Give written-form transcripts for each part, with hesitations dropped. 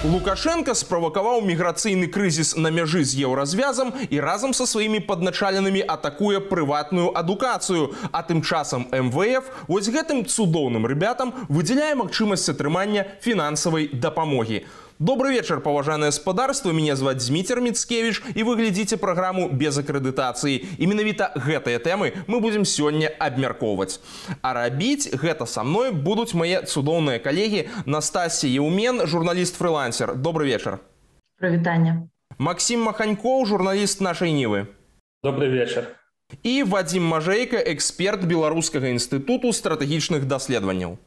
Лукашенко справакаваў міграцыйны крызіс на мяжы з еўразвязам і разам са сваімі падначаленымі атакуе прыватную адукацыю. А тым часам МВФ вось гэтым цудоўным ребятам выдзяляе магчымасць атрымання фінансавай дапамогі. Добрый вечер, паважанае спадарства. Меня зваць Зміцер Міцкевіч, і вы глядзіце праграму без акрэдытацыі. І менавіта гэтыя тэмы мы будзем сёння абмяркоўваць. А рабіць гэта са мной будуць мае цудоўныя калегі Настасья Еўмен, журналіст-фрылансер. Добрый вечер. Прывітанне. Максим Маханькоў, журналіст нашай Нівы. Добрый вечер. І Вадзім Мажэйка, эксперт Беларускага інстытуту стратэгічных даследаванняў.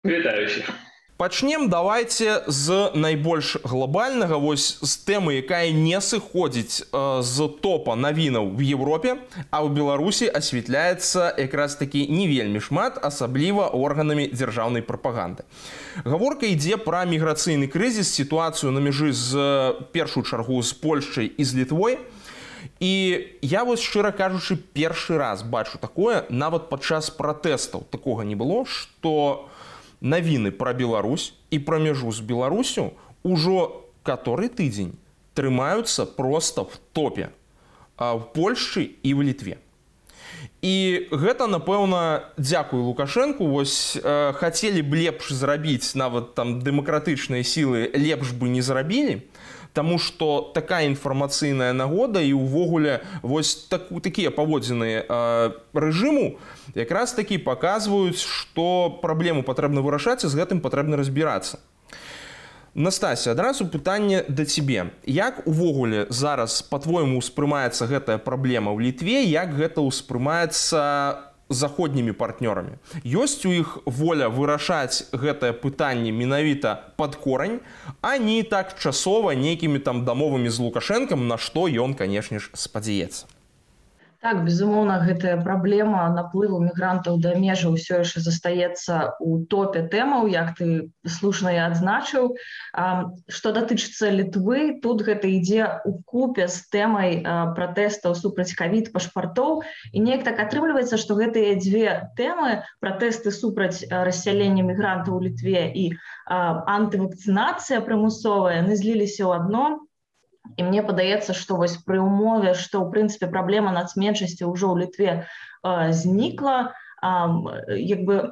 Вітаю всіх. Пачнем давайте з найбольш глобальнага, вось з тэмы, якая не сыходзіць з топа навінаў в Европе, а ў Беларусі асвятляецца якраз такі не вельмі шмат, асабліва органамі дзяржаўнай прапаганды. Гаворка ідзе пра міграцыйны крызіс, сітуацыю на мяжы з першую чаргу з Польшчай і з Літвой. І я вось, шчыра кажучы, першы раз бачу такое, нават падчас пратэстаў такога не было, што навіны пра Беларусь і пра мяжу з Беларусю ўжо каторы тыдзень трымаюцца проста в топе в Польшчы і в Літве. І гэта, напэўна, дзякуй Лукашэнку, вось хацелі б лепш зрабіць, нават там дэмакратычныя сілы лепш бы не зрабілі, таму што такая інфармацыйная нагода і ўвогуле вось такія паводзіны рэжыму якраз такі паказваюць, што праблему патрэбна вырашаць, і з гэтым патрэбна разбірацца. Настасья, адразу пытанне да цябе. Як увогуле зараз, па-твойму, успрымаецца гэтая праблема ў Літве, як гэта ўспрымаецца заходнімі партнёрамі? Ёсць у іх воля вырашаць гэтае пытанне менавіта пад корань, а не так часова нейкімі там дамовамі з Лукашэнкам, на што ён, канешне ж, спадзяецца? Так, безумоўна, гэтая праблема наплыву мігрантаў да межаў ўсё яшчэ застаецца ў топе тэмаў, як ты слушна і адзначыў. Што датычыцца Літвы, тут гэта ідзе ўкупе з тэмай пратэстаў супраць ковід-пашпартоў. І неяк так атрымліваецца, што гэтыя дзве тэмы, пратэсты супраць рассялення мігрантаў у Літве і антывакцынацыя прымусовая, яны зліліся ў адно. І мне падаецца, што вось пры ўмове, што ў прынцыпе праблема нацменшасці ўжо ў Літве знікла, як бы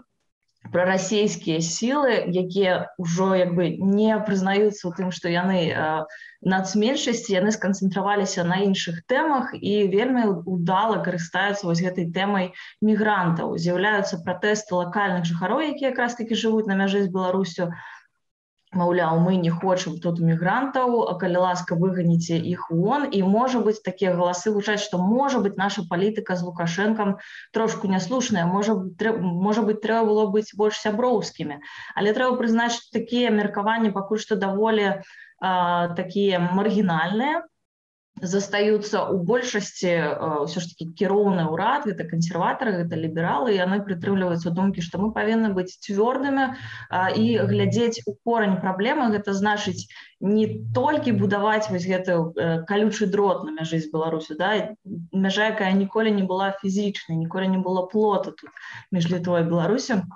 прарасійскія сілы, якія ўжо як бы не прызнаюцца ў тым, што яны нацменшасці, яны сканцэнтраваліся на іншых тэмах і вельмі удала карыстаюцца вось гэтай тэмай мігрантаў. З'яўляюцца пратэсты лакальных жыхароў, якія якраз такі жывуць на мяжы з Беларусю. Маўляў, мы не хочам тут мігрантаў, калі ласка, выганіце іх вон. І, можа быць, такія галасы гучаць, што, можа быць, наша палітыка з Лукашэнкам трошку няслушная, можа быць, трэба было быць больш сяброўскімі. Але трэба прызнаць, што такія меркаванні пакуль што даволі такія маргінальныя. Застаюцца ў большасці ўсё ж такі кіроўны ўрад, гэта кансерватары, гэта лібералы, і яны прытрымліваюцца думкі, што мы павінны быць цвёрдымі і глядзець у корань праблемы. Гэта значыць не толькі будаваць вось гэты калючы дрот на мяжы з Беларусю, да? Мяжа, якая ніколі не была фізічнай, ніколі не было плота тут між Літвой і Беларусю.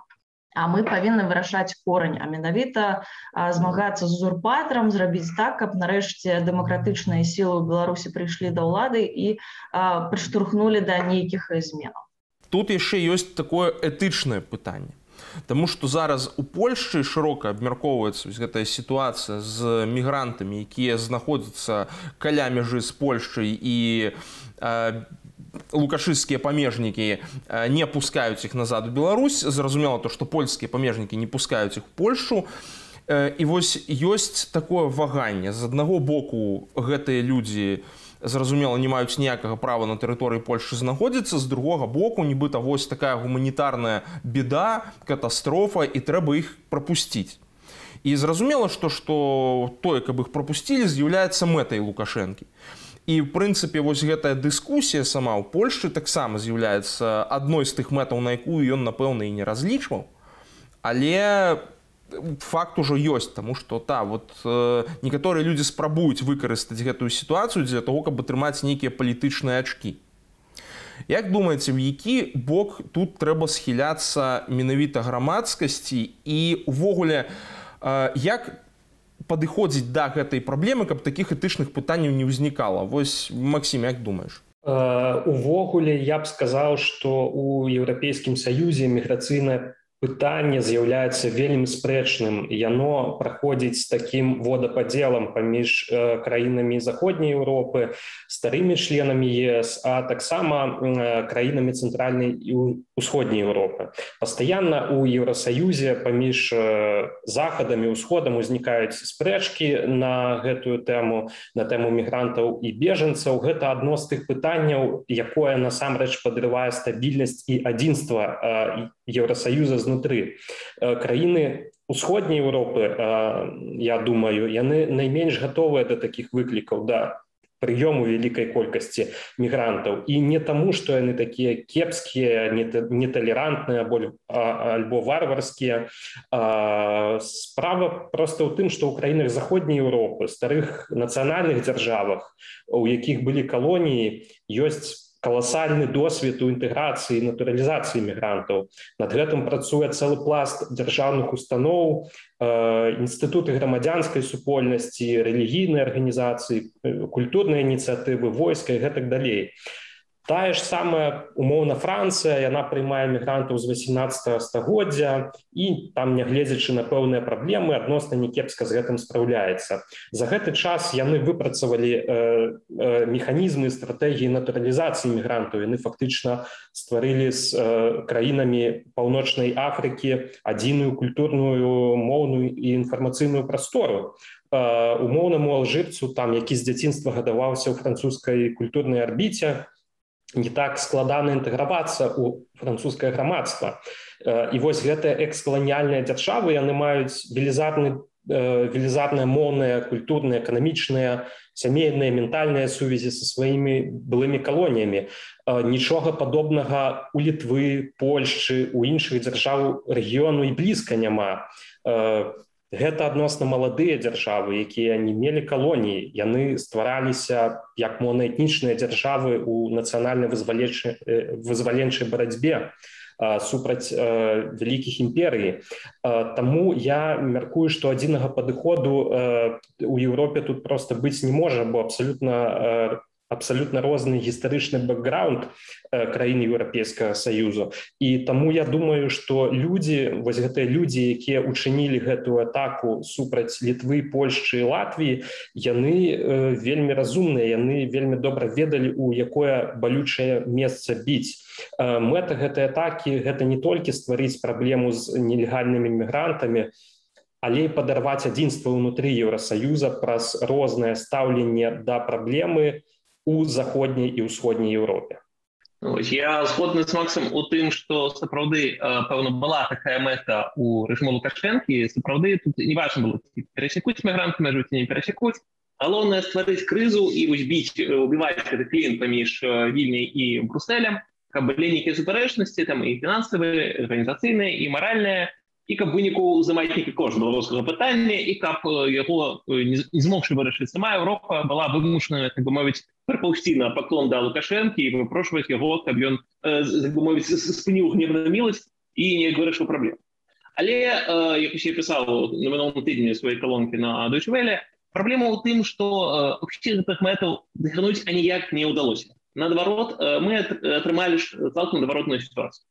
А мы павінны вырашаць корань, а менавіта змагацца з узурпатарам, зрабіць так, каб нарэшце дэмакратычныя сілы ў Беларусі прыйшлі да ўлады і прыштурхнулі да нейкіх зменаў. Тут яшчэ ёсць такое этычнае пытанне. Таму што зараз у Польшчы шырока абмяркоўваецца гэтая сітуацыя з мігрантамі, якія знаходзяцца каля мяжы з Польшчай, і лукашысцкія памежнікі не пускаюць іх назад у Беларусь. Зразумела то, што польскія памежнікі не пускаюць іх у Польшчу. І вось ёсць такое ваганне. З аднаго боку, гэтыя людзі, зразумела, не маюць ніякага права на тэрыторыі Польшчы знаходзіцца, з другога боку, нібыта вось такая гуманітарная беда, катастрофа, і трэба іх прапусціць. І зразумела, што тое, каб іх прапусцілі, з'яўляецца мэтай Лукашэнкі. І, в прынцыпе, вось гэтая дыскусія сама ў Польшчы таксама з'яўляецца адной з тых мэтаў, на якую ён, напэўна, і не разлічваў. Але факт ужо ёсць, таму што некаторыя людзі спрабуюць выкарыстаць гэтую сітуацыю для таго, каб атрымаць нейкія палітычныя ачкі. Як думаеце, в які бок тут трэба схіляцца менавіта грамадскасці, і увогуле, як падыходзіць да гэтай праблемы, каб такіх этычных пытанняў не ўзнікала? Вось, Максім, як думаеш? Увогуле, я б сказаў, што ў Еўрапейскім Саюзе міграцыйнае пытанне з'яўляецца вельмі спрэчным. Яно праходзіць такім водападзелам паміж краінамі Заходняй Еўропы, старымі членамі ЕС, а таксама краінамі Цэнтральнай і Усходняй Еўропы. Пастаянна ў Еўрасаюзе паміж захадам і ўсходам узнікаюць спрэчкі на гэтую тэму, на тэму мігрантаў і бежанцаў. Гэта адно з тых пытанняў, якое насамрэч падрывае стабільнасць і адзінства Еўрасаюза знутры. Краіны Усходняй Еўропы, я думаю, яны найменш гатовыя да такіх выклікаў, да прыёму вялікай колькасці мігрантаў. І не таму, што яны такія кепскія, неталерантныя альбо варварскія. Справа проста ў тым, што ў краінах Заходняй Еўропы, старых нацыянальных дзяржавах, у якіх былі калоніі, ёсць каласальны досвед у інтэграцыі і натуралізацыі мігрантаў. Над гэтым працуе цэлы пласт дзяржаўных устаноў, інстытуты грамадзянскай супольнасці, рэлігійныя арганізацыі, культурныя ініцыятывы, войска і гэтак далей. Тая ж самая, умоўна, Францыя, яна прымае мігрантаў з 18 стагоддзя і там, нягледзячы на пэўныя праблемы, адносна някепска з гэтым спраўляецца. За гэты час яны выпрацавалі механізмы і стратэгіі натуралізацыі мігрантаў. Яны фактычна стварылі з краінамі Паўночнай Афрыкі адзіную культурную, моўную і інфармацыйную прастору. Умоўнаму алжырцу, які з дзяцінства гадаваўся ў французскай культурнай арбіце, не так складана інтэгравацца ў французскае грамадства. І вось гэтыя экскаланіяльныя дзяржавы, яны маюць велізарныя моўныя, культурныя, эканамічныя, сямейныя, ментальныя сувязі са сваімі былымі калоніямі. Нічога падобнага у Літвы, Польшчы, у іншых дзяржаў рэгіёну і блізка няма. Гэта адносна маладыя дзяржавы, якія не мелі калоніі. Яны ствараліся як монаэтнічныя дзяржавы ў нацыянальна-вызваленчай барацьбе супраць вялікіх імперый. Таму я мяркую, што адзінага падыходу у Еўропе тут проста быць не можа, бо абсалютна розны гістарычны бэкграунд краін Еўрапейскага Саюзу. І таму я думаю, што вось гэтыя людзі, якія ўчынілі гэтую атаку супраць Літвы, Польшчы і Латвіі, яны вельмі разумныя, яны вельмі добра ведалі, у якое балючае месца біць. Мэта гэтай атакі – гэта не толькі стварыць праблему з нелегальнымі мігрантамі, але і падарваць адзінства ўнутры Еўрасаюза праз рознае стаўленне да праблемы у Заходняй і Ўсходняй Еўропе. Я згодны з Максом у тым, што сапраўды, пэўна, была такая мэта у рэжыму Лукашэнкі. Сапраўды тут не важна было, ці перасекуць мігранты мяжу, ці не перасекуць. Галоўнае стварыць крызу і убіваць гэты клін паміж Вільняй і Брусэлем, каб былі нейкія супярэчнасці, там і фінансавыя, і арганізацыйныя, і маральныя, і каб выніку замаць нейкі кошт беларускага пытання, і каб яго, не змогшы вырашыць сама Еўропа, была вымушана, так бы мовіць, прыпаўсці на паклон да Лукашэнкі і выпрошваць яго, каб ён, так бы мовіць, спыніў гневную міласць і не вырашыў праблем. Але, як я пісаў на мінулым тыдні сваёй калонкі на Deutsche Welle, праблема ў тым, што гэтых мэтаў дасягнуць аніяк не ўдалося. Наадварот, мы атрымалі цалкам адваротную сітуацыю.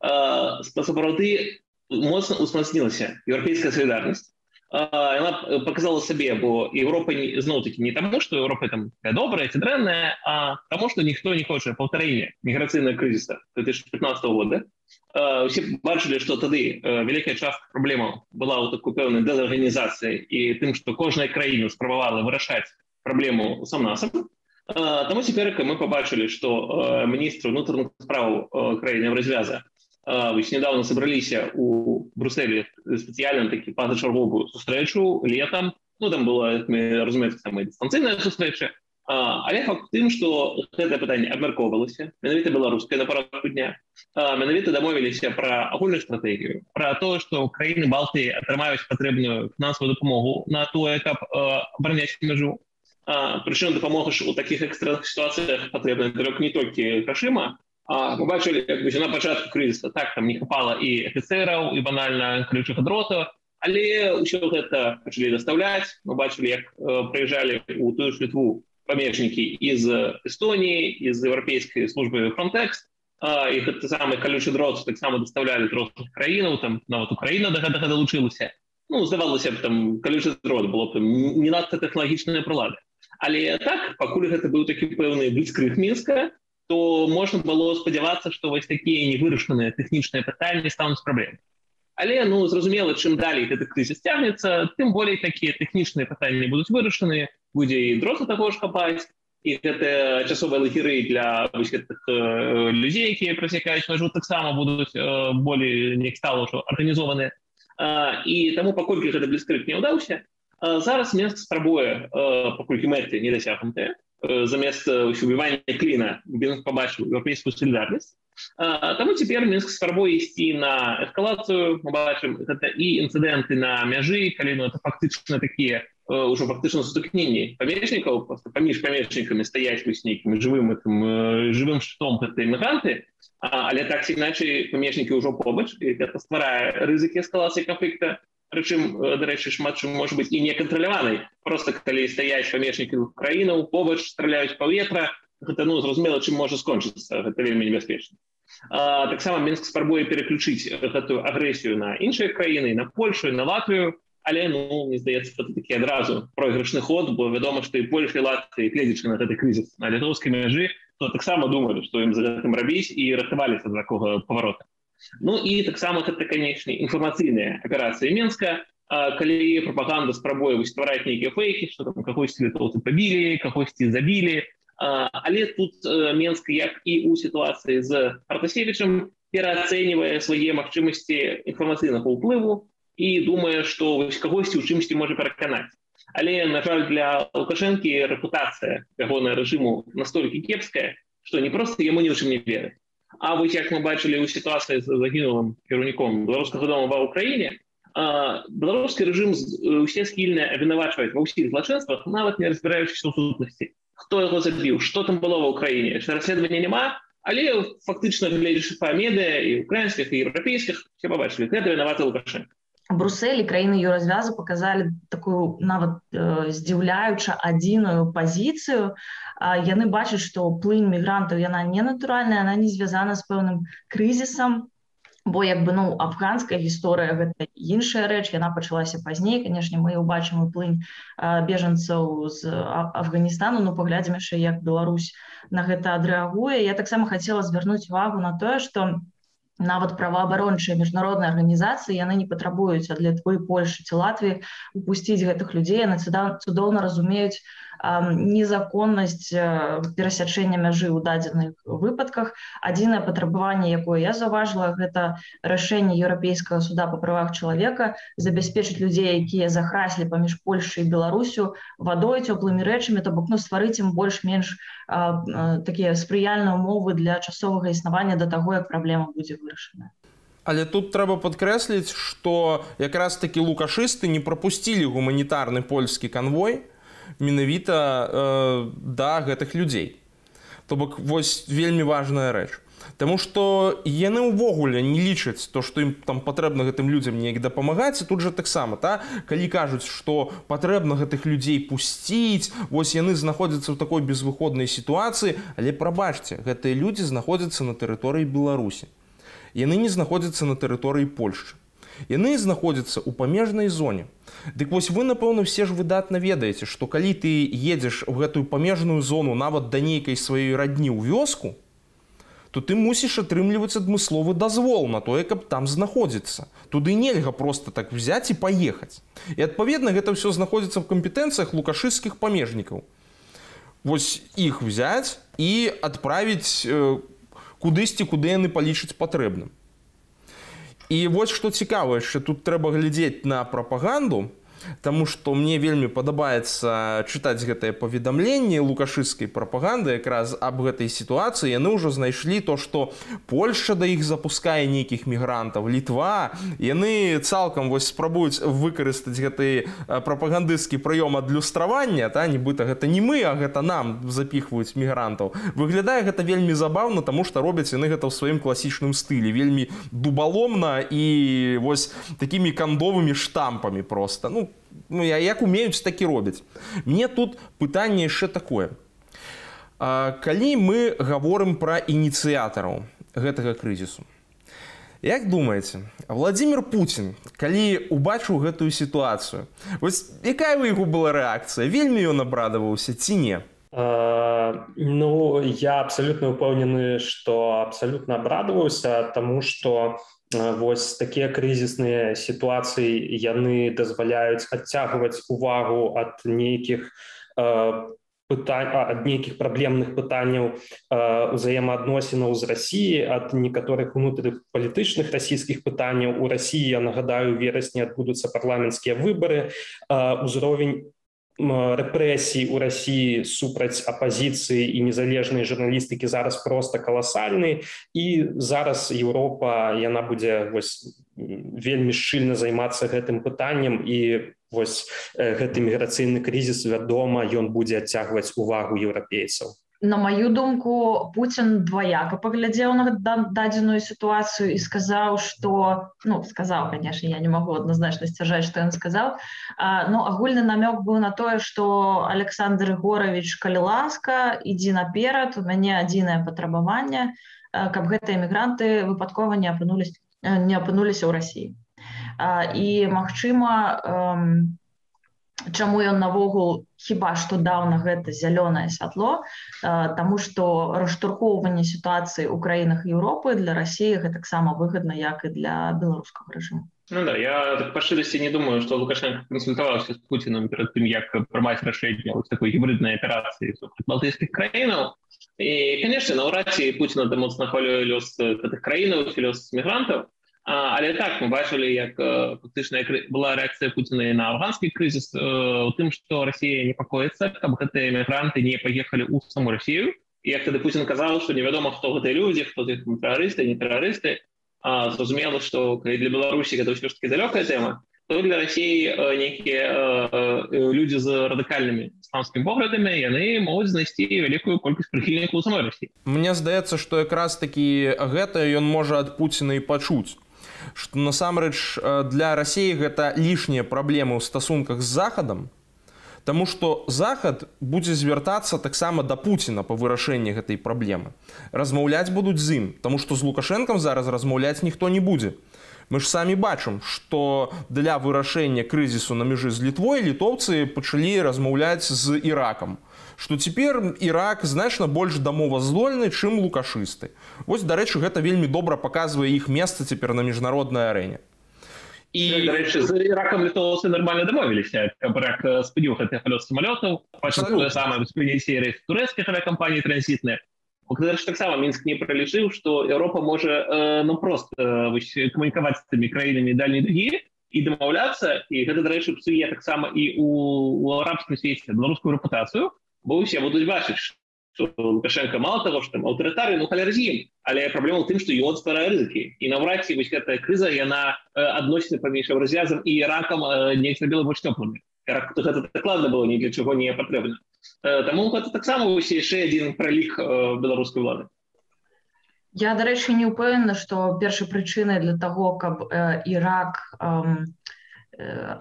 Сапраўды моцна ўзмацнілася еўрапейская салідарнасць. Яна показала сабе, бо Еўропа зноў-такі не таму, што Еўропа там добрая ці дрэнная, а таму, што ніхто не хоча паўтарэння міграцыйнага крызіса 2015 года. Усе бачылі, што тады вялікая частка праблемаў была ў такой пэўнай дэзарганізацыі і тым, што кожная краіна спрабавала вырашаць праблему сам-насам. Таму цяпер мы пабачылі, што міністры ўнутраных спраў краіны Еўразвяза недавно сабраліся у Брусэлі спецыяльна такі пазачарговую сустрэчу летам. Там была, разумеецца, там і дыстанцыйная сустрэча. Але факт тым, што гэтае пытанне абмяркоўвалася, менавіта беларускае на парадку дня. Менавіта дамовіліся пра агульную стратэгію, пра тое, што краіны Балтыі атрымаюць патрэбную фінансавую дапамогу на тое, каб абараняць мяжу. Прычым дапамога ж у такіх экстранных сітуацыях патрэбна далёк не толькі грашыма. Мы бачылі, як на пачатку крызіса, так, там не хапала і афіцэраў, і банальна колючага дроту, Але ўсё гэта пачалі дастаўляць. Мы бачылі, як прыязджалі ў тую ж Літву памежнікі з Эстоніі, з еўрапейскай службы Frontex, і гэты самы калючы дрот таксама дастаўлялі з розных краінаў, там нават Украіна да гэтага далучылася. Ну, здавалося б, там калючы дрот было б не надта тэхналагічныя прылады. Але так, пакуль гэта быў такі пэўны бліцкрыг Мінска, то можна было спадзявацца, што вось такія невырашаныя тэхнічныя пытанні стануць праблемай. Але, ну, зразумела, чым далей гэты крызіс цягнецца, тым болей такія тэхнічныя пытанні будуць вырашаны, будзе і дрота таго ж хапаць, і гэтыя часовыя лагеры для вось гэтых людзей, якія прасякаюць мяжу, таксама будуць болей неяк стала ўжо арганізованыя. І таму, паколькі гэта бліцкрыг не ўдаўся, зараз Мінск спрабуе, паколькі мэты не дасягнутыя, замест усюбівання кліна Мінск пабачыў еўрапейскую салідарнасць. Таму цяпер Мінск спрабуе ісці на эскалацыю. Мы бачым, гэта і інцыдэнты на мяжы, калі ну, это фактычна такія ўжо фактычна сутыкненні памежнікаў, проста паміж памежнікамі стаяць вось нейкім жывым штом гэтыя мігранты, але так ці іначай памежнікі ўжо побач, і гэта стварае рызыкі эскалацыі канфлікта. Прычым, дарэчы, шмат чым можа быць і некантраляванай. Проста калі стаяць памежнікі двух краінаў, побач страляюць паветра, гэта ну, зразумела, чым можа скончыцца. Гэта вельмі небяспечна. Таксама Мінск спрабуе пераключыць гэтую агрэсію на іншыя краіны, на Польшу, на Латвію, але, ну, мне здаецца, гэта такі адразу пройгрышны ход, бо вядома, што і Польша, і Латвія, гледзячы на гэты крызіс на літоўскай мяжы, то таксама думалі, што ім за гэтым рабіць і рыхтаваліся да такога паварота. Ну і таксама гэта, канечне, інфармацыйная аперацыя Мінска, калі прапаганда спрабуе ствараць нейкія фейкі, што там кагосьці літоўцы пабілі, кагосьці забілі. Але тут Мінск, як і ў сітуацыі з Артасевічам, пераацэньвае свае магчымасці інфармацыйнага ўплыву і думае, што кагосьці ў чымсьці можа пераканаць. Але, на жаль, для Лукашэнкі рэпутацыя ягонага рэжыму настолькі кепская, што не проста яму ні ў чым не верыць. А вось як мы бачылі ў сітуацыі з загінулым кіраўніком беларускага дома ва ўкраіне, беларускі рэжым усе схільныя абвінавачваць ва ўсіх злачынствах, нават не разбіраючыся ў сутнасці. Хто яго забіў, што там было ва ўкраіне, што расследавання няма, але фактычна гледзячы па медыа і украінскіх, і еўрапейскіх, все пабачылі, гэта вінаваты Лукашенко. Бруссель і краіны еўразвязу паказалі такую нават здзіўляюча адзіную пазіцыю. Яны бачаць, што плынь мігрантаў яна не натуральная, яна не звязана з пэўным крызісам, бо як бы ну афганская гісторыя гэта іншая рэч, яна пачалася пазней. Канешне, мы убачым і плынь бежанцаў з Афганістану, но паглядзім яшчэ, як Беларусь на гэта адрэагуе. Я таксама хацела звярнуць увагу на тое, што нават праваабарончыя міжнародныя арганізацыі яны не патрабуюць ад Літвы, Польшы ці Латвіі упусціць гэтых людзей. Яны цудоўна разумеюць незаконнасць перасячэння мяжы ў дадзеных выпадках. Адзінае патрабаванне, якое я заўважыла, гэта рашэнне Еўрапейскага суда па правах чалавека забяспечыць людзей, якія захраслі паміж Польшай і Беларусю вадой, цёплымі рэчамі, то бок ну, стварыць ім больш-менш такія спрыяльныя ўмовы для часовага існавання да таго, як праблема будзе вырашана. Але тут трэба падкрэсліць, што якраз такі лукашысты не прапусцілі гуманітарны польскі канвой менавіта да гэтых людзей. То бок вось вельмі важная рэч. Таму што яны ўвогуле не лічаць то, што ім там патрэбна гэтым людзям неяк дапамагаць. І тут жа таксама, калі кажуць, што патрэбна гэтых людзей пусціць, вось яны знаходзяцца ў такой безвыходнай сітуацыі, але прабачце, гэтыя людзі знаходзяцца на тэрыторыі Беларусі. Яны не знаходзяцца на тэрыторыі Польшчы. Яны знаходзяцца ў памежнай зоне. Дык вось вы, напэўна, все ж выдатна ведаеце, што калі ты едзеш у гэтую памежную зону нават да нейкай сваёй радні ў вёску, то ты мусіш атрымліваць адмысловы дазвол на тое, каб там знаходзіцца. Туды нельга проста так взяць і паехаць. І, адпаведна, гэта ўсё знаходзіцца ў кампетэнцыях лукашысцкіх памежнікаў. Вось іх взяць і адправіць кудысьці, куды яны палічаць патрэбным. І вось што цікава, що тут трэба глядзець на прапаганду, Таму што мне вельмі падабаецца чытаць гэтыя паведамленні лукашысцкай прапаганды якраз аб гэтай сітуацыі. Яны ўжо знайшлі то, што Польшча да іх запускае нейкіх мігрантаў, Літва. Яны цалкам спрабуюць выкарыстаць гэты прапагандысцкі прыём адлюстравання, нібыта гэта не мы, а гэта нам запіхваюць мігрантаў. Выглядае гэта вельмі забаўна, таму што робяць яны гэта ў сваім класічным стылі, вельмі дубаломна і вось такімі кандовымі штампамі проста. Як умеюць, так і робяць. Мне тут пытанне яшчэ такое. Калі мы гаворым пра ініцыятараў гэтага крызісу, як думаеце, Владзімір Пуцін, калі убачыў гэтую сітуацыю, вось якая ў яго была рэакцыя? Вельмі ён абрадаваўся ці не? Я абсалютна ўпэўнены, што абсалютна абрадаваўся, таму што вось такія крызісныя сітуацыі яны дазваляюць адцягваць увагу ад нейкіх ад нейкіх праблемных пытанняў узаемаадносінаў з Расіяй, ад некаторых унутраных палітычных расійскіх пытанняў. У Расіі, я нагадаю, у верасні адбудуцца парламенцкія выбары. Узровень рэпрэсій у Расіі супраць апазіцыі і незалежнай журналістыкі зараз проста каласальны. І зараз Еўропа, яна будзе вельмі шчыльна займацца гэтым пытаннем, і гэты міграцыйны крызіс, вядома, ён будзе адцягваць увагу еўрапейцаў. На маю думку, Пуцін двояка паглядзеў на дадзеную сітуацыю і сказаў, што... сказаў, конечно, я не магу адназначна сцвярджаць, што ён сказаў. Агульны намёк быў на тое, што Александр Егорович, калі ласка, ідзі наперад, у мяне адзінае патрабаванне, каб гэтыя мігранты выпадкова не апынуліся ў Расіі. І, магчыма, чаму ён навогул хіба што даў на гэта зялёнае святло, таму што раштурхоўванне сітуацыі ў краінах Еўропы для Расіі гэтаксама выгадна, як і для беларускага рэжыму. Я так па шчырасці не думаю, што Лукашенко кансультаваўся з Пуцінам перад тым, як прымаць рашэнне ў такой гібриднай аперацыі супраць балтыйскіх краінаў. І, канешне, наўрад ці Пуціна моцна хвалюе лёс гэтых краінаў, лёс мігрантаў. Але так, мы бачылі, як фактычна была рэакцыя Пуціна на афганскі крызіс у тым, што Расія непакоіцца, каб гэтыя мігранты не паехалі ў саму Расію. І як тады Пуцін казаў, што невядома, хто гэтыя людзі, хто з іх тэрарысты, не тэрарысты. Зразумела, што для Беларусі гэта ўсё ж таки далёкая тэма, то для Расіі нейкія людзі з радыкальнымі ісламскімі поглядамі, яны могуць знайсці вялікую колькасць прыхільнікаў у самой Расіі. Мне здаецца, што якраз такі гэта ён можа ад Пуціна і пачуць. Што насамрэч для Расіі гэта лішнія праблемы ў стасунках з Захадам, таму што Захад будзе звяртацца таксама да Пуціна па вырашэнні гэтай праблемы. Размаўляць будуць з ім, таму што з Лукашэнкам зараз размаўляць ніхто не будзе. Мы ж самі бачым, што для вырашэння крызісу на мяжы з Літвой літоўцы пачалі размаўляць з Іракам. Што цяпер Ірак значна больш дамоваздольны, чым лукашысты. Вось, дарэчы, гэта вельмі добра паказвае іх месца цяпер на міжнароднай арэне. І, дарэчы, з Іракам літоўцы нармальна дамовіліся, каб Ірак спыніў гэты палёт самалётаў, пачаў тое самае спыніць рэйс турэцкіх авіякампаній транзітных. Дарэчы, таксама Мінск не пралічыў, што Еўропа можа проста камунікаваць з тымі краінамі дальняй дугі і дамаўляцца, і гэта, дарэчы, псуе таксама і ў арабскім свеце беларускую рэпутацыю, бо ўсе будуць бачыць, што Лукашенко мало таго, што аўтарытарны, халяр з ім, але праблема ў тым, што ён стварае рызыкі. І наўрад ці гэтая крыза, яна адносіны паміж Еўразіязам і Іракам не зрабіла больш цёплымі. Гэта дакладна было ні для чаго не патрэбна. Таму гэта таксама яшчэ адзін пралік беларускай улады. Я, дарэчы, не ўпэўнена, што першай прычынай для таго, каб Ірак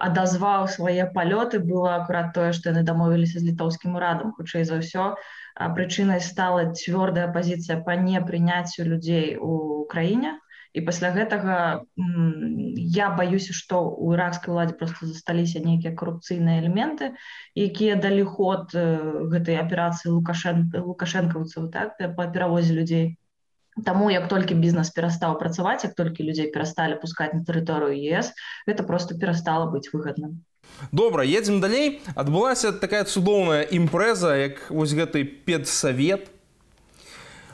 адазваў свае палёты, было акурат тое, што яны дамовіліся з літоўскім урадам. Хутчэй за ўсё, прычынай стала цвёрдая пазіцыя па непрыняццю людзей у краіне. І пасля гэтага я баюся, што ў іракскай уладзе проста засталіся нейкія карупцыйныя элементы, якія далі ход гэтай аперацыі лукашэнкаўцаў па перавозе людзей. Таму, як толькі бізнес перастаў працаваць, як толькі людзей перасталі пускаць на тэрыторыю ЕС, гэта проста перастала быць выгадным. Добра, едзем далей. Адбылася такая цудоўная імпрэза, як вось гэты педсавет.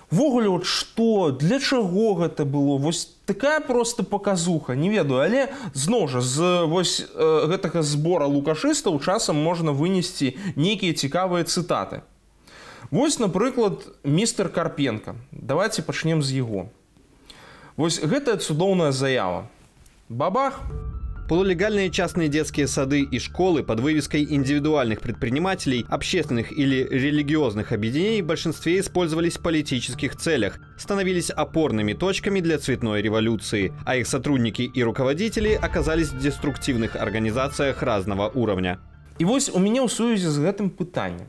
Ввогуле, што, для чаго гэта было? Вось такая просто показуха, не ведаю, але зноў жа з вось гэтага збора лукашыстаў часам можна вынесці нейкія цікавыя цытаты. Вось, напрыклад, містер Карпенка. Давайте пачнем з яго. Вось гэтая цудоўная заява. Бабах! Полулегальные частные детские сады и школы под вывеской индивидуальных предпринимателей, общественных или религиозных объединений в большинстве использовались в политических целях, становились опорными точками для цветной революции, а их сотрудники и руководители оказались в деструктивных организациях разного уровня. И вось у меня ў сувязі з гэтым пытаннем.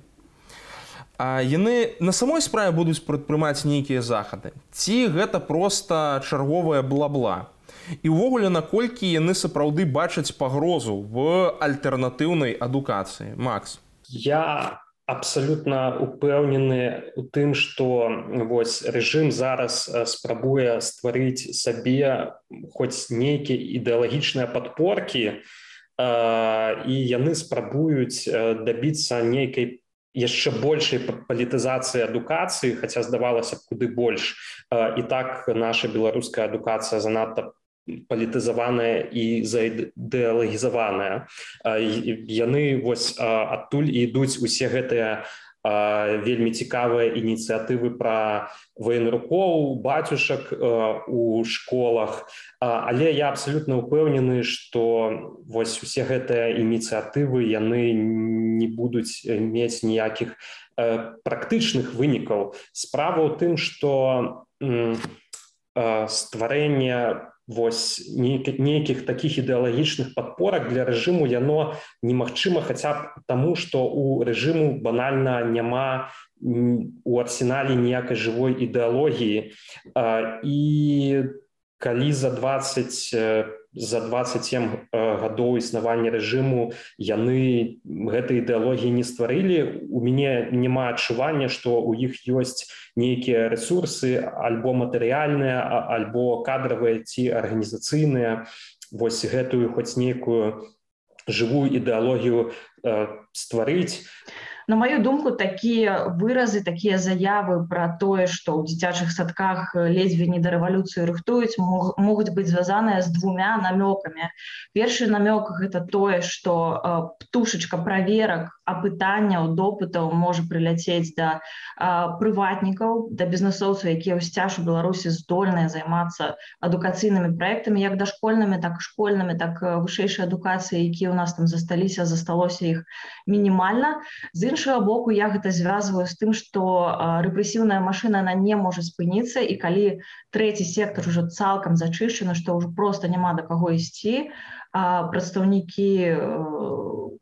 А яны на самой справе будуць прадпрымаць нейкія захады? Ці гэта проста чарговая бла-бла? І ўвогуле, наколькі яны сапраўды бачаць пагрозу в альтэрнатыўнай адукацыі? Макс. Я абсолютно упэўнены у тым, што вось рэжым зараз спрабуе стварыць сабе хоць нейкія ідэалагічныя падпоркі, і яны спрабуюць дабіцца нейкай яшчэ большай палітызацыі адукацыі, хаця здавалася б куды больш. І так наша беларуская адукацыя занадта палітызаваная і заідэалагізаваная. Яны вось адтуль і ідуць усе гэтыя вельмі цікавыя ініцыятывы пра военрукоў, бацюшак у школах. Але я абсолютно упэўнены, што вось усе гэтыя ініцыятывы яны не будуць мець ніякіх практычных вынікаў. Справа ў тым, што стварэнне вось нейкіх такіх ідэалагічных падпорак для рэжыму яно немагчыма хаця б таму, што у рэжыму банальна няма у арсенале ніякай жывой ідэалогіі. І калі за 27 гадоў існавання рэжыму яны гэтай ідэалогіі не стварылі, у мяне няма адчування, што ў іх ёсць нейкія рэсурсы альбо матэрыяльныя, альбо кадравыя ці арганізацыйныя, вось гэтую хоць нейкую жывую ідэалогію стварыць. На мою думку, такія выразы, такія заявы пра тое, што ў дзіцячых садках ледзьве не да рэвалюцыі рыхтуюць, могуць быць звязаныя з двумя намёкамі. Першы намёк – гэта тое, што птушачка праверак, апытанняў, допытаў можа прыляцець да прыватнікаў, да бізнэсоўцаў, якія ўсцяж у Беларусі здольныя займацца адукацыйнымі праектамі, як дашкольнымі, так і школьнымі, так вышэйшай адукацыі, якія ў нас там засталося іх мінімальна. З іншага боку, я гэта звязваю з тым, што рэпрэсіўная машына она не можа спыніцца, і калі трэці сектар ужо цалкам зачышчаны, што ўжо проста няма да каго ісці, прадстаўнікі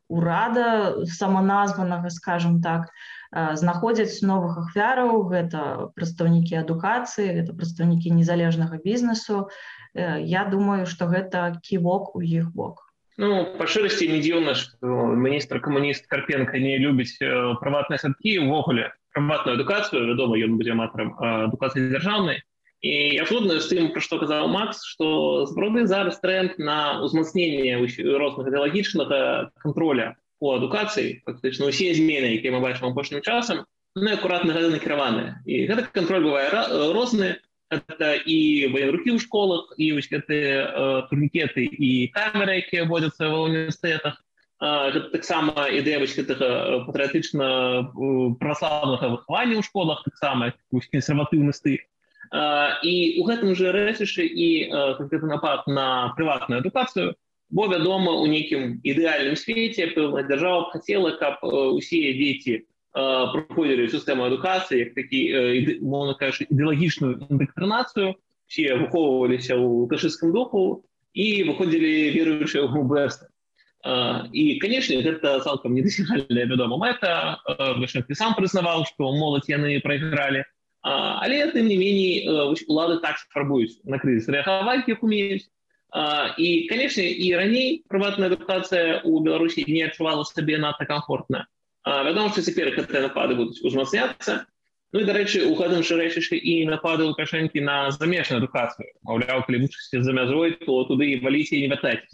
урада саманазванага, скажем так, знаходзяць новых ахвяраў, гэта прадстаўнікі адукацыі, гэта прадстаўнікі незалежнага бізнесу. Я думаю, што гэта ківок у іх бок. Ну, па шчырасці не дзіўна, што міністр-камуніст Карпенка не любіць прыватныя садкі, увогуле прыватную адукацыю, вядома, ён будзе аматарам адукацыі дзяржаўнай. І я згодна з тым, пра што казаў Макс, што сапраўды зараз тренд на ўзмацненне розных ідэалагічнага контроля по адукацыі, фактычна ўсе змены, якія мы бачым апошнім часам, яны акуратна накіраваныя. І гэты контроль бывае розны. Это і военрукі ў школах, і вось гэтыя турнікеты і камеры, якія вводзяцца ва ўніверсітэтах. Гэта таксама ідэя вось гэтага патрыятычна праваслаўнага выхавання ў школах, таксама кансерватыўны стыль. І ў гэтым жа рэчышчы і канкрэтны напад на прыватную адукацыю, бо, вядома, у нейкім ідэальным свеце пэўна дзяржава б хацела, каб усе дзеці праходзілі сістэму адукацыі, як такі, мовна кажучы, ідэалагічную индоктринацию, все выхоўваліся ў лукашысцкім духу і выходзілі веруючыя ў БС. І, канешне, гэта цалкам недасягальная, вядома, мэта. Вышэнскі сам прызнаваў, што моладзь яны прайгралі. Але, тым не меней, улады так спрабуюць на крызіс рэагаваць, як умеюць. І, канешне, і раней прыватная адукацыя ў Беларусі не адчувала сабе надта камфортна. Вядома, што цяпер гэтыя напады будуць узмацняцца. Ну і, дарэчы, у гэтым жа рэчышчы і напады Лукашэнкі на замежную адукацыю. Маўляў, калі вучыцеся за мяжой, то туды і валіце і не вяртайцесь.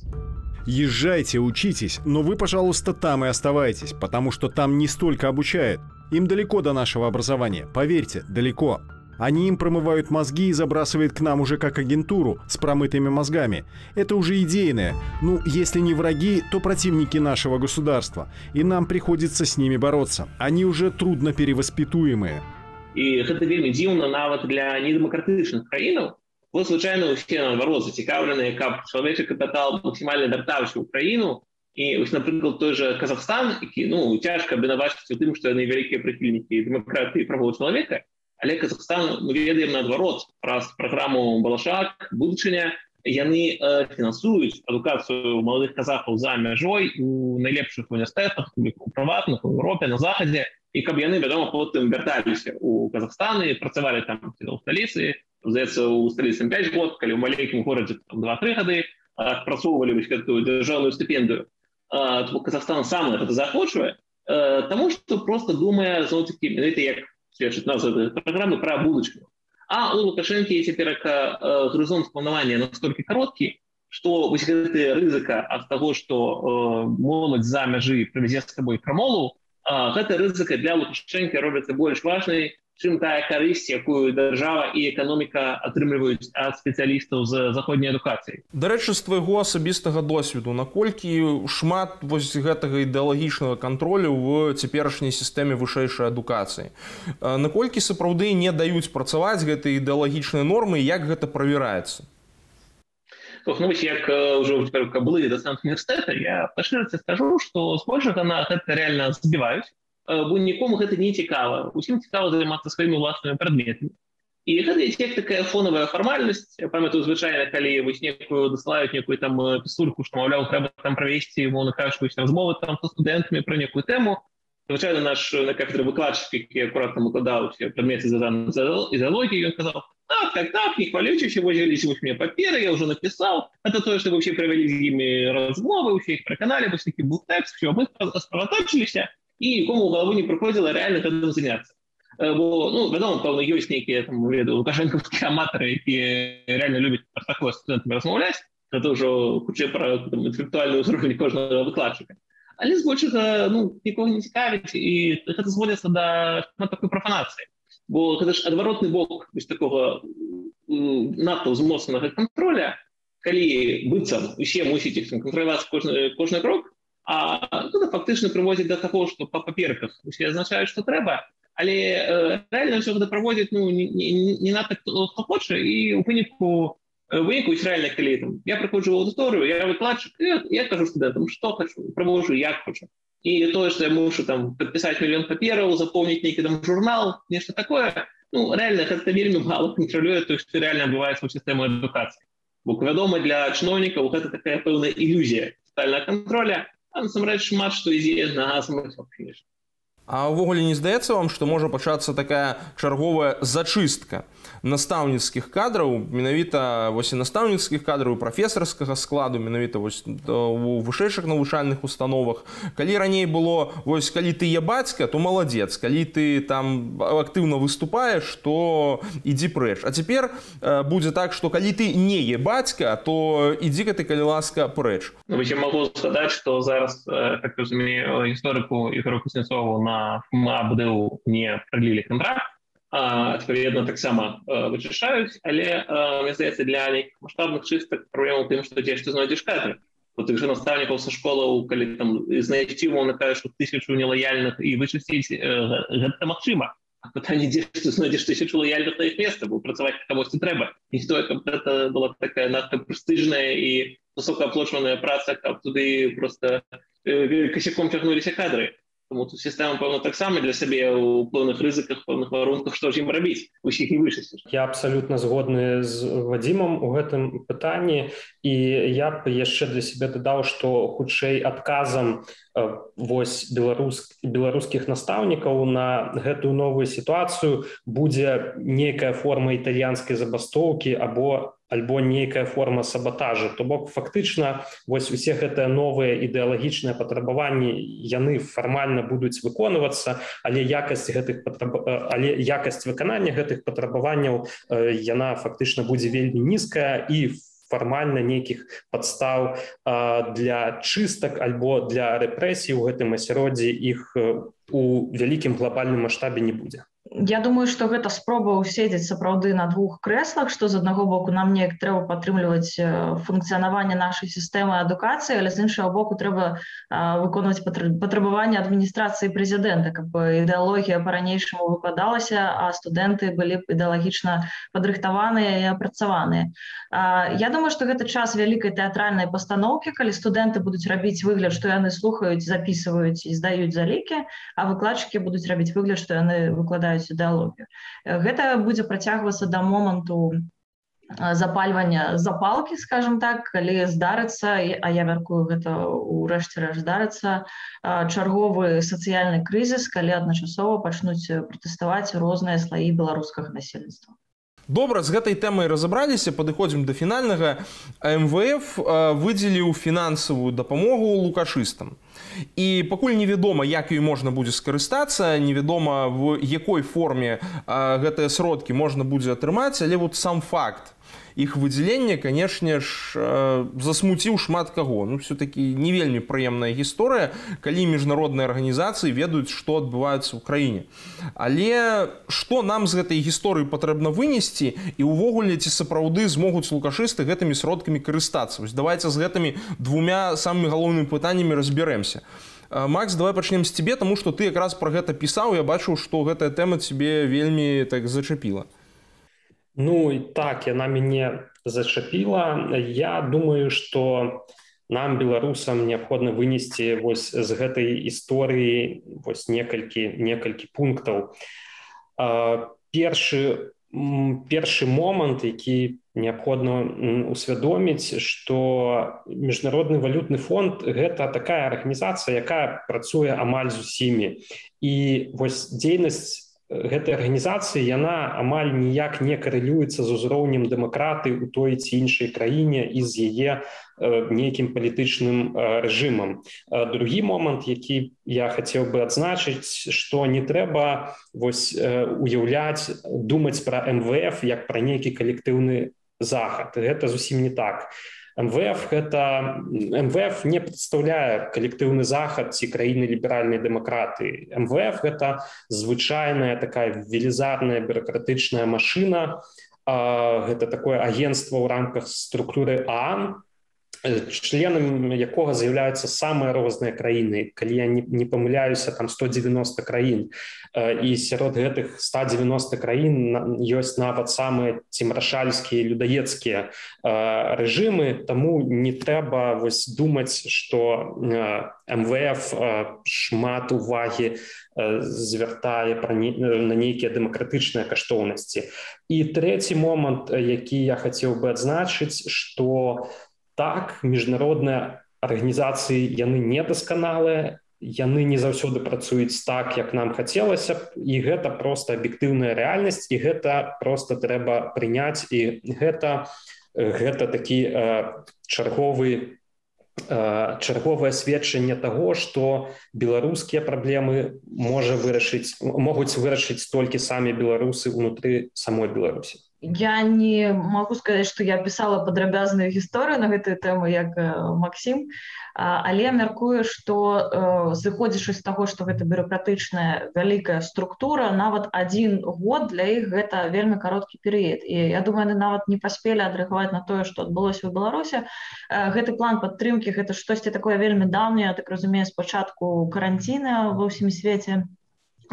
Езжайте, учитесь, но вы, пожалуйста, там и оставайтесь, потому что там не столько обучают. Им далеко до нашего образования, поверьте, далеко. Они им промывают мозги и забрасывают к нам уже как агентуру с промытыми мозгами. Это уже идейное. Ну, если не враги, то противники нашего государства. И нам приходится с ними бороться. Они уже трудно перевоспитуемые. І гэта вельмі дзіўна нават для недэмакратычных краінаў. Бо звычайна ўсе наадварот зацікаўленыя, каб чалавечы капітал максімальна вяртаўся ў краіну. І вось, напрыклад, той же Казахстан, які цяжка абвінавачваць у тым, што яны вялікія прыхільнікі дэмакратыі і правоў чалавека, але Казахстан, мы ведаем наадварот, праз праграму «Балашак», «Будучыня», яны фінансуюць адукацыю маладых казахаў за мяжой у найлепшых універсітэтах, у прыватных, у Еўропе, на Захадзе, і каб яны, вядома, потым вярталіся ў Казахстан і працавалі там у сталіцы, здаецца, у сталіцы 5 год, калі ў маленькім горадзе 2-3 гады адпрацоўвалі гэтую дзяржаўную стыпендыю. Казахстан сам гэта захочвае, таму што проста думае, зноў-такі, менавіта як сведчыць назва гэтай праграмы, пра будучыню. А у Лукашэнкі цяпер гарызонт планавання настолькі кароткі, што вось гэта рызыка ад таго, што моладзь за мяжы прывязе з сабой крамолу, гэта рызыка для Лукашэнкі робіцца больш важнай, чым тая карысць, якую дзяржава і эканоміка атрымліваюць ад спецыялістаў з заходняй адукацыі. Дарэчы, з твайго асабістага досведу, наколькі шмат вось гэтага ідэалагічнага кантролю в цяперашняй сістэме вышэйшай адукацыі? Наколькі сапраўды не даюць працаваць гэтыя ідэалагічныя нормы і як гэта правяраецца? Як ўжо былы дацэнт універсітэта, я па шчырасці скажу, што збольшага на гэта рэальна збіваюць, бо нікому гэта не цікава. Усім цікава займацца сваімі ўласнымі прадметамі. І гэта як такая фонавая фармальнасць. Я памятаю, звычайна, калі вось некую дасылаюць некую там пісульку, што, маўляў, трэба там правесці, мовна кажучы, размовы там са студэнтамі пра некую тэму. Звычайна наш на кафедры выкладчык, які акуратна выкладаў усе прадметы звязаныя з ідэалогіяй, ён казаў: так, не хвалюйцеся, вось мне паперы, я ўжо напісаў. Это тое, што вы ўсе правялі з імі размовы, усе іх пераканалі, вось такі быў тэкст, все, мы спаваточыліся, і нікому ў галаву не прыходзіла рэальна гэтым заняцца. Бо, вядома, пэўна, ёсць нейкія лукашэнкаўскія аматары, якія рэальна любяць пра такое з студэнтамі размаўляць. Гэта ўжо хутчэй пра інтэлектуальны ўзровень кожнага выкладчыка. Але збольшага нікога не цікавіць, і гэта зводзіцца да такой прафанацыі. Бо гэта ж адваротны бок такога надта ўзмоцненага контроля, калі быццам усе мусіць іх кантраляваць кожны крок, а гэта фактычна прыводзіць да таго, што па паперках усе азначаюць, што трэба, але рэальна ўсё гэта праводзіць не надта хто хоча, і ў выніку рэальна, калі я прыходжу ў аўдыторыю, я выкладчык, я кажу студэнтам, што хачу, праводжу як хочу. І тое, што я мушу падпісаць мільён папераў, запоўніць нейкі журнал, нешта такое, рэальна гэта вельмі мала кантралюе тое, што рэальна адбываецца ў сістэму адукацыі. Бо, вядома, для чыноўнікаў гэта такая пэўная ілюзія тотальнага контроля, а насамрэч шмат што ідзе на самых фініш. А ўвогуле не здаецца вам, што можа пачацца такая чарговая зачыстка настаўніцкіх кадраў, менавіта вось і настаўніцкіх кадраў, прафесарскага складу, менавіта вось у вышэйшых навучальных установах. Калі раней было, вось калі ты є бацька, то маладзец, калі ты там актыўна выступаеш, то ідзі прэч. А цяпер будзе так, што калі ты не є бацька, то ідзі ты, калі ласка, прэч. Я магу згадаць, што зараз, як разумею, гісторыку Ігору Кузнецову на ФМА-БДУ не прадлілі кантракт, адпаведна таксама вычышаюць, але, мне здаецца, для нейкіх маштабных чыстак праблема ў тым, што дзе ж ты знойдзеш кадры. У тых жа настаўнікаў са школаў, калі знайсці, умоўна кажучы, 1000 нелаяльных і вычысціць, гэта магчыма. А пытанне, дзе ж ты знойдзеш 1000 лаяльных на іх месца, бо працаваць камусьці трэба. Не тое, каб гэта была такая надта прэстыжная і высокааплочваная праца, каб туды проста касяком цягнуліся кадры. Тому тут сістэма, пэўна, таксама для сябе ў пэўных рызыках, пэўных варунках, што ж ім рабіць, усіх не вычысціш. Я абсалютна згодны з Вадзімам у гэтым пытанні, і я б яшчэ для сябе дадаў, што хутчэй адказам вось беларускіх настаўнікаў на гэтую новую сітуацыю будзе нейкая форма італьянскай забастоўкі альбо нейкая форма сабатажу. То бок фактычна вось усе гэтыя новыя ідэалагічныя патрабаванні, яны фармальна будуць выконвацца, але якасць выканання гэтых патрабаванняў яна фактычна будзе вельмі нізкая, і фармальна нейкіх падстаў для чыстак альбо для рэпрэсій у гэтым асяроддзі іх у вялікім глобальным маштабе не будзе. Я думаю, што гэта спроба ўседзець сапраўды на двух крэслах, што з аднаго боку нам неяк трэба падтрымліваць функцыянаванне нашай сістэмы адукацыі, але з іншага боку трэба выконваць патрабаванні адміністрацыі прэзідэнта, каб ідэалогія па-ранейшаму выкладалася, а студэнты былі б ідэалагічна падрыхтаваныя і апрацаваныя. Я думаю, што гэта час вялікай тэатральнай пастаноўкі, калі студэнты будуць рабіць выгляд, што яны слухаюць, запісваюць і здаюць залікі, а выкладчыкі будуць рабіць выгляд, што яны выкладаюць ідэалогію. Гэта будзе працягвацца да моманту запальвання запалкі, скажем так, калі здарыцца, а я мяркую, гэта ўрэшце рэшт здарыцца, чарговы сацыяльны крызіс, калі адначасова пачнуць пратэставаць розныя слаі беларускага насельніцтва. Добра, з гэтай тэмай разабраліся, падыходзім да фінальнага. МВФ выдзеліў фінансавую дапамогу лукашыстам. І пакуль невядома, як ёй можна будзе скарыстацца, невядома, в якой форме гэтыя сродкі можна будзе атрымаць, але вот сам факт іх выдзялення, канешне ж, засмуціў шмат каго. Ну, все-таки не вельмі прыемная гісторыя, калі міжнародныя арганізацыі ведаюць, што адбываецца ў краіне. Але што нам з гэтай гісторыі патрэбна вынесці, і ўвогуле ці сапраўды змогуць лукашысты гэтымі сродкамі карыстацца? Вось давайте з гэтымі двумя самымі галоўнымі пытаннямі разбярэмся. Макс, давай пачнем з цябе, таму што ты якраз пра гэта пісаў, я бачыў, што гэтая тэма цябе вельмі так зачапіла. Ну і так, яна мяне зачапіла. Я думаю, што нам, беларусам, неабходна вынесці вось з гэтай гісторыі вось некалькі пунктаў. Першы момант, які неабходна усвядоміць, што Міжнародны валютны фонд – гэта такая арганізацыя, якая працуе амаль з усімі. І вось дзейнасць гэтай арганізацыі, яна амаль ніяк не карэлюецца з узроўнем дэмакратыі ў той ці іншай краіне і з яе нейкім палітычным рэжымам. Другі момант, які я хацеў бы адзначыць, што не трэба уяўляць, думаць пра МВФ як пра нейкі калектыўны захад. Гэта зусім не так. МВФ не прадстаўляе калектыўны захад ці краіны ліберальнай дэмакратыі. МВФ гэта звычайная такая велізарная бюракратычная машына, гэта такое агенцтва ў рамках структуры ААН, членам якога з'яўляюцца самыя розныя краіны. Калі я не памыляюся, там 190 краін. І сярод гэтых 190 краін ёсць нават самыя цімрашальскія, людаецкія рэжымы, таму не трэба думаць, што МВФ шмат увагі звяртае на нейкія дэмакратычныя каштоўнасці. І трэці момант, які я хацеў бы адзначыць, што так, міжнародныя арганізацыі, яны недасканалыя, яны не заўсёды працуюць так, як нам хацелася б, і гэта проста аб'ектыўная рэальнасць, і гэта проста трэба прыняць, і гэта такі чарговае сведчанне таго, што беларускія праблемы могуць вырашыць толькі самі беларусы ўнутры самой Беларусі. Я не могу сказаць, што я пісала падрабязную гісторыю на гэтую тэму, як Максім, але мяркую, што зыходзячы з таго, што гэта бюракратычная вялікая структура, нават 1 год для іх гэта вельмі кароткі перыяд. І я думаю, яны нават не паспелі адрэагаваць на тое, што адбылося ў Беларусі. Гэты план падтрымкі, гэта штосьці такое вельмі даўняе, так разумею, спачатку каранціна ва ўсім свеце,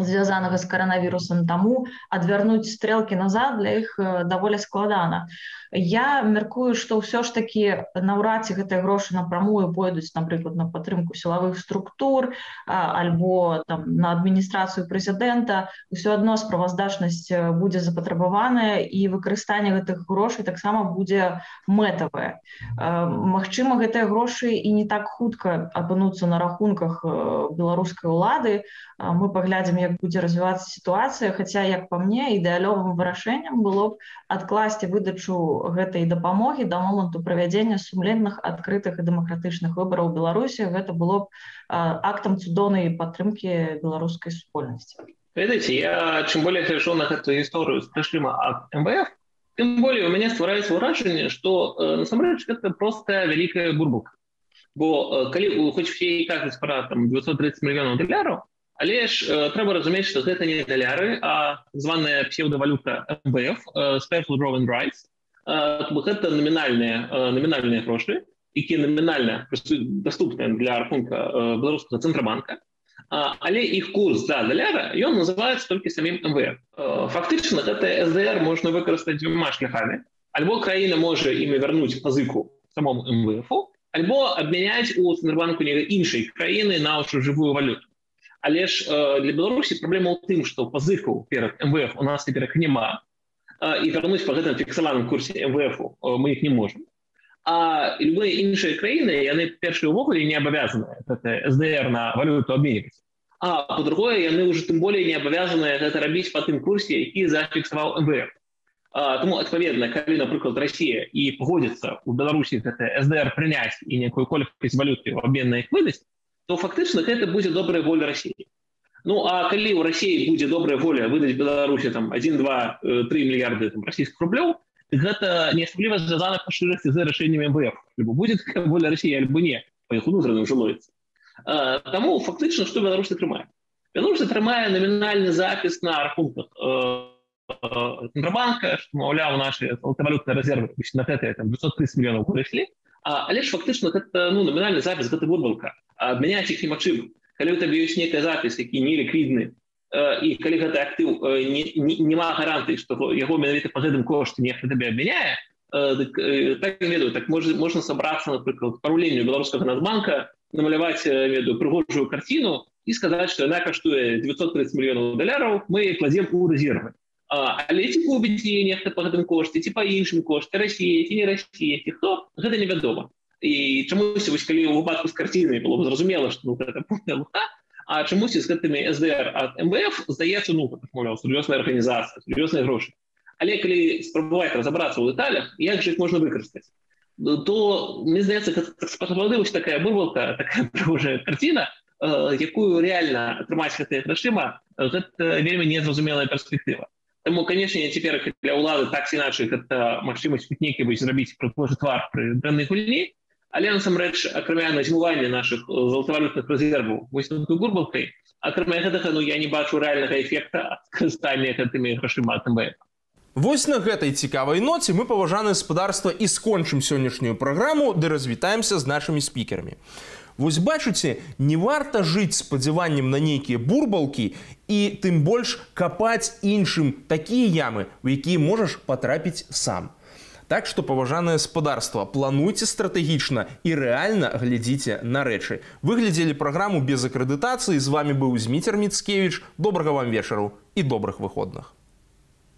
звязанага з каранавірусам, таму адвярнуць стрэлкі назад для іх даволі складана. Я мяркую, што ўсё ж такі наўрад ці гэтыя грошы напрамую пойдуць, напрыклад, на падтрымку сілавых структур альбо на адміністрацыю прэзідэнта. Усё адно справаздачнасць будзе запатрабаваная, і выкарыстанне гэтых грошай таксама будзе мэтавае. Магчыма, гэтыя грошы і не так хутка апынуцца на рахунках беларускай улады. Мы паглядзім, як будзе развівацца сітуацыя, хаця, як па мне, ідэалёвым вырашэннем было б адкласці выдачу гэтай дапамогі да моманту правядзення сумленных, адкрытых і дэмакратычных выбараў у Беларусі. Гэта было б актам цудоўнай падтрымкі беларускай супольнасці. Видите, я чем более гляжу на эту историю с пришлима от МВФ, тем более у меня ствараецца ўражанне, что насамрэч это просто вялікая бурбука. Бо калі хоць все кажуць пра $930 мільёнаў, Але ж трэба разумець, што гэта не даляры, а званая псевдавалюта МВФ, Special Drawing Rights. Гэта номінальныя грошы, якія номінальна даступныя для рахунка беларускага цэнтрабанка. Але іх курс за даляра, ён называецца толькі самім МВФ. Фактычна, гэта СДР можна выкарыстаць двума шляхамі. Альбо краіна можа імі вярнуць пазыку самому МВФу, альбо абмяняць у цэнтрабанку іншай краіны на ўжо жывую валюту. Але ж для Беларусі праблема ў тым, што пазыкаў перад МВФ у нас цяпер няма, і вярнуць па гэтым фіксаваным курсе МВФу мы іх не можам. А любыя іншыя краіны, яны першыя ўвогуле не абавязаныя СДР на валюту абменьваць. А по-другое, яны ўжо тым болей не абавязаныя гэта рабіць па тым курсе, які зафіксаваў МВФ. Тому, адпаведна, калі, напрыклад, Расія і пагодзіцца ў Беларусі гэта СДР прыняць і некую колькасць валюты ў абмен на іх выдасць, то фактычна гэта будзе добрая воля Расіі. Ну, а калі ў Расіі будзе добрая воля выдаць Беларусі 1, 2, 3 мільярды расійскіх рублёў, гэта не асабліва звязана па шчырасці з рашэннямі МВФ. Альбо будзе такая воля Расіі, альбо не, па іх унутраным жылоіцца. Таму фактычна што Беларусь атрымае? Беларусь атрымае намінальны запіс на рахунках цэнтрабанка, што, маўляў, нашы золотавалютныя рэзервы на гэтыя 230 мільёнаў выраслі, але ж фактычна гэта намінальны запіс, гэта бурбалка. Абмяняць іх немагчыма. Калі ў табе ёсць нейкі запіс, які не ліквідны, і калі гэты актыў няма гарантыі, што яго менавіта па гэтым кошце нехта табе абмяняе, так не ведаю, так можна сабрацца, напрыклад, параўленню беларускага Нацбанка, намаляваць прыгожую карціну і сказаць, што яна каштуе 930 мільёнаў даляраў, мы кладзем у рэзервы. Але ці купіць яе нехта па гэтым кошце, ці па іншым кошце, Расія, ці не Расія, ці хто, гэта невядома. І чамусь, калі ў выпадку з карцінай было б зразумела, што гэта поўная луха, а чамусь з гэтымі СДР ад МВФ здаецца, маўляў, сур'ёзная арганізацыя, сур'ёзныя грошы. Але калі спрабаваць разабрацца ў дэталях, як жа іх можна выкарыстаць, то, мне здаецца, сапраўды вось такая бурбалка, такая прыгожая карціна, якую рэальна атрымаць гэтыя грашыма, гэта вельмі незразумелая перспектыва. Таму, канечне, цяпер для ўлады так ці іначай гэта магчымасць нейкі зрабіць прыгожы твар пры дрэннай гульні, але насамрэч, акрамя назімування нашых золотавалютных рэзерваў вось такой бурбалкай, акрамя гэтага, я не бачу рэальнага эфекта ад карыстання гэтымі грашыма ад МВФ. Вось на гэтай цікавай ноце мы, паважанае гаспадарства, і скончым сённяшнюю праграму, ды развітаемся з нашымі спікерамі. Вось бачыце, не варта жыць спадзяваннем на нейкія бурбалкі і тым больш капаць іншым такія ямы, у якія можаш патрапіць сам. Так што, паважанае гаспадарства, плануйце стратэгічна і рэальна глядзіце на рэчы. Вы глядзелі праграму без акрэдытацыі, з вамі быў Зміцер Міцкевіч. Добрага вам вечару і добрых выходных.